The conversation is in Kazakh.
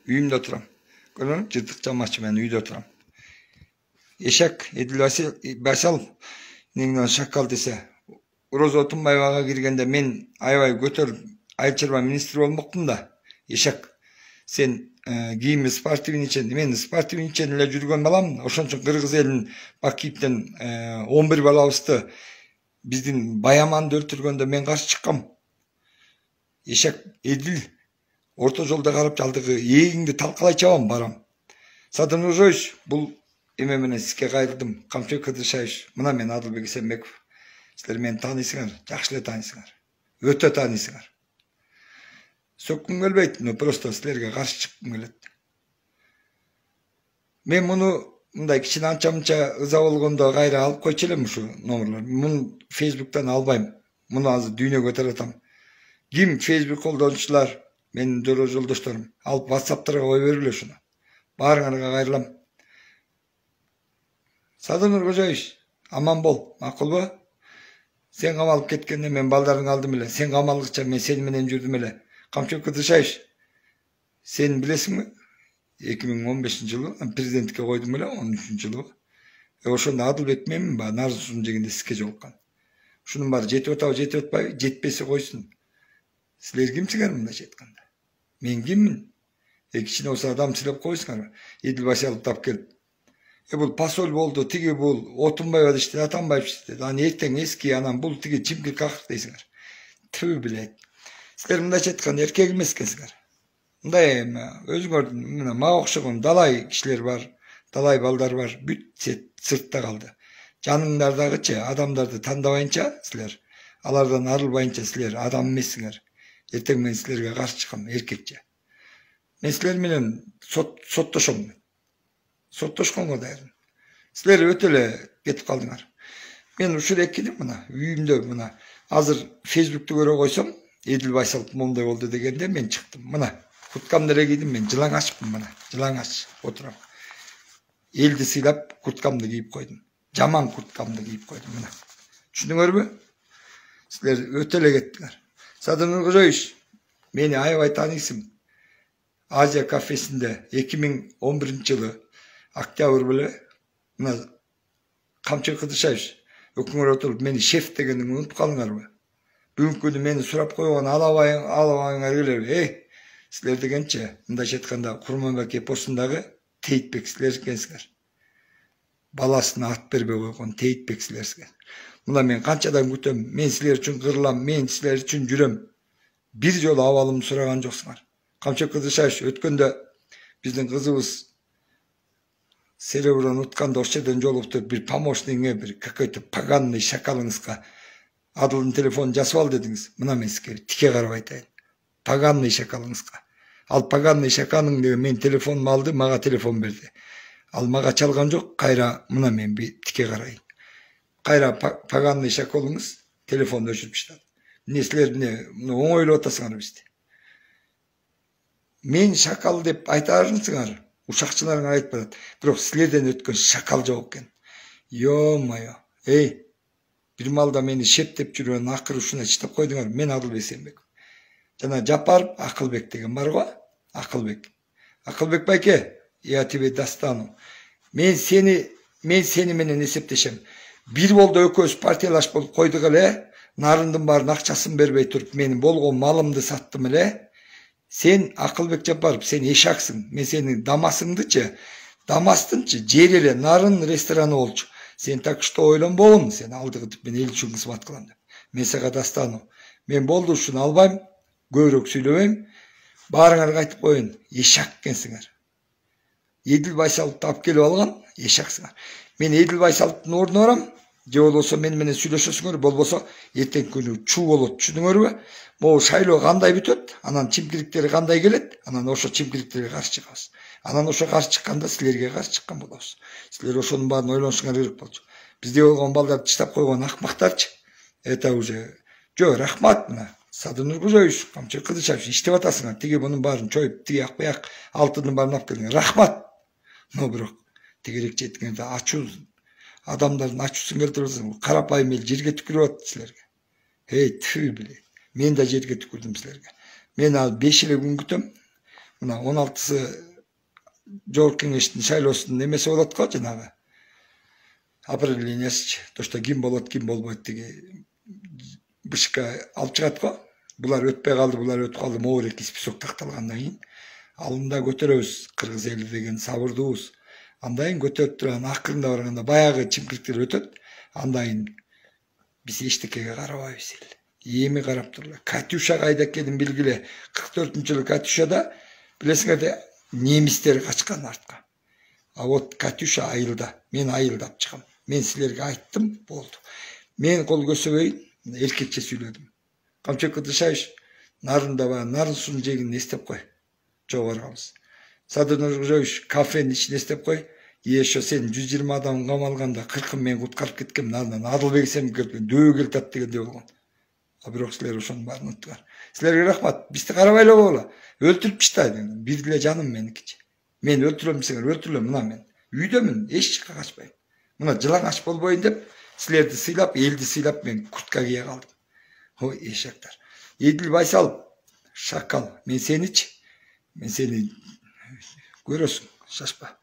Үйümde oturam. Görün, cırtık camaçı ben uyda oturam. Eşek, Edil Baysal, neyden şakal dese. Uroz Otunbayeva'ga girgende men aybay götürüp Ayçırma ministri olmoqtun da. Eşek, sen giyimi sportivin için, men sportivin için ile жүрген balam, oşon üçün Kırgız elin Bakiyipten 11 balabızdı bizdin Bayamanды öldürgende men karşı çıkkam. Eşek, Edil, orta jolda karıp çaldığı егіңді talqalay çabam baram. Sadır Nurjoyич, бұл эме менен сизге кайрылдым. Камчыбек Кыдыршаевич, мына мен Адылбек Исенбеков. Силер мени таанысыңар, жакшы эле таанысыңар. Өтө таанысыңар. Сөккүм келбейт, но просто силерге каршы чыккым келет. Мен муну мындай кичине анча-мынча ыза болгондо кайра алып койчу элем ушу номерлорду. Муну Facebook'tan албайм. Муну азыр дүйнөгө таратам. Ким Facebook колдонуучулар, менин жолдошторум, алып WhatsApp'тарга кое бергиле ушуну. Баарыңарга кайрылам. Sadır Nurjoyич, aman bol, makul Sen kamalıp ketkende men baldarını aldım ele. Sen kamalıkça men seni menen jürdüm ele. Kamçыбек Kıdırşaевич, sen bilesin mi? 2015 yılı prezidentike koydum ele, 13 yılı. Oşonda Adılbek menmi ba, Narzusun jeginde sike jolkan. Şunun bari jetip otabı jetip otpay, jetpesi koysun. Sizler kimsinger mında jetkanda? Men kimmin? Kişine olsa adam silep koysunlar. Edil Baysal tap kelip. Bu pasol boldu, tigi bul, Otunbayeva işte, Atanbayev işte. Hani erten eski anam bul, tigi çimkir kakır deysinler. Tüy bile. Sizler mında çetkan erkek emeskensizler. Mında özgördüm, ma okşuğun, dalay kişiler var, dalay baldar var, büt sırtta kaldı. Canınlardagıça, adamlarda tandabayınca sizler, alardan arılbayınca sizler, adam emessizler. Erten men sizlerge karşı çıkam, erkekçe. Men sizler menen sottoşum. Sottoşkongo dayarım. Sizler ötele getip kaldыңар. Men uşur ekkedim mına, үйümde mına. Hazır Facebook'ta göre koysam, Edil Baysal monday oldu degende men çıktım. Mına, kurtkamdere giydim men, жылаң açıpım mına. Жылаң aç, oturam. Eldi silap kurtkamdı giyip koydum. Jaman kurtkamdı giyip koydum mına. Düşündüңөр mü? Sizler ötele gettiңар. Sadır Nurjoyич, meni aybay tanıysın. Azia kafesinde 2011 yılı Октябрь bile mına Kamçыбек Kıdırşaевич öküңөр oturup meni şef degendiňi unutup kalыңар mı? Bugünkü günü meni surap koygan alabağыңар keler. Sizler degençe mında jetkanda Kurmanbek eposundagı Teyitbek sizler ekensizler. Balasına at berbe koygan Teyitbek sizler. Muna men kançadan kütöm, men sizler üçün kırılam, men sizler üçün jürem. Bir jolu avalımı suragan joksuңар. Kamçыбek Kıdırşaевич ötkönde bizdin kızыбыз Сереброн утканда ошчеден жолуктуп bir помощниңе bir какой-то поганый шакалыңызга Адылдын телефонун жасып ал дедиңиз. Мына мен сизге тике карап айтайын. Поганый шакалыңызга. Ал поганый шаканың деген мен телефонумду алды, мага телефон берди. Ал мага чалган жок, кайра мына мен bir тике карайын. Кайра поганый шакалыңыз телефонду өчүрүп таштады. Эмне силер оңойлоп атасыңар бизди. Мен шакал деп айтарсыңар. Uşakçılarına ait barат. Bırak sizlerden ötken şakal yok eкен. Yo-mayo. Bir malda meni şep dep жүрген akır uşuna çıtap koyduңар. Men Adılbek Исенбеков. Жана Жапаров Акылбек деген бар го. Акылбек. Акылбек байке. Я тебе достану. Men seni менен эсептешем. Bir bolda ökөз партиялаш болуп койдук эле. Нарындын баарын акчасын бербей туруп менин болгон малымды саттым эле. Sen Akılbek Жапаров, sen eşaksın. Men senin damasыңдычы, damastınчы, жер эле нарын рестораны болчу. Sen так что ойлон болун, sen алдыгытып мен эл үчүн кызмат кылам деп. Мен сага дастану. Мен болду ушуну албайм, көбүрөөк сүйлөбөйм. Баарыңарга айтып коеюн, эшак экенсиңер. Edil Baysalды тап келип алган, эшаксыңар. Мен Edil Baysalдын ордуна барам. Же болбосо мен менен сүйлөшөсүңөр, болбосо эртең күнү чуу болот, түшүнүңөрбү? Могу шайлоо кандай бүтөт, анан чимкириктери кандай келет, анан ошо чимкириктерге каршы чыгабыз. Анан ошо каршы чыкканда силерге каршы чыккан болобуз. Силер ошонун баарын ойлонушуңар керек болчу. Бизде болгон балдарды таштап койгон акмактарчы. Это уже жо рахмат мына. Sadır Nurjoyич, Kamçыбек Kıdırşaевич иштеп атасыңар. Тиги мунун баарын чоюп, тиги акбаяк алтындын баарын алып келиңер. Рахмат. Но бирок тегерек жеткенде ачуу адамдардын ачуусун келтирип карапайым эл жерге түкүрүп атат силерге. Түү биле. Мен да жерге түкүрдүм силерге. Мен ал 5 эле күн күтөм. Mına 16'sı Жогорку Кеңештин шайлоосунун эмеси болот го, жанагы определениясычы. Тошто ким болот, ким болбойт деги бышка алып чыгат го. Булар өтпөй калды, булар өтүп калды, могу эки список такталгандан кийин алында көтөрөбүз. Кыргыз эли деген сабырдуубуз. Андан кийин көтөрүп турган акырында барганда баягы чимкиликтер өтөт. Андан кийин биз эчтекеге карабайбыз эле. Эми карап турлар. Катюша кайда экенин билгиле. 44-жылы Катюшада билесиңерде немистер качкан артка. А вот Катюша айылда. Мен айылдап чыгам. Мен силерге айттым, болду. Мен кол көсөбөйүн, эркекче сүйлөдүм. Камчок Кыдыршаевич, нарында нарын суунун жегин эстеп кой. Жогоргабыз. Садыр Нуркожоевич, кафенин ичин эстеп кой. Ошо сен 120 адам камалганда 40 мен куткарып кеткем, нардан Адылбек Эсенов келген, дөбө келтат дегенде болгон. А бирок силер ошонун баарын унуттуңар. Силерге рахмат. Бизди карабай эле койгула. Өлтүрүп таштайды. Бир деле жаным меникичи. Мен өлтүрөм десеңер өлтүрөлөм, мына мен. Үйдөмүн, эч жакка качпайм. Мына жылаңач болбойын деп, силерди сыйлап, элди сыйлап мен куртка кие калдым. Ой, эшектер. Эдил Байсалов, шакал, мен сеничи. Мен сени көрөсүң, шашпа.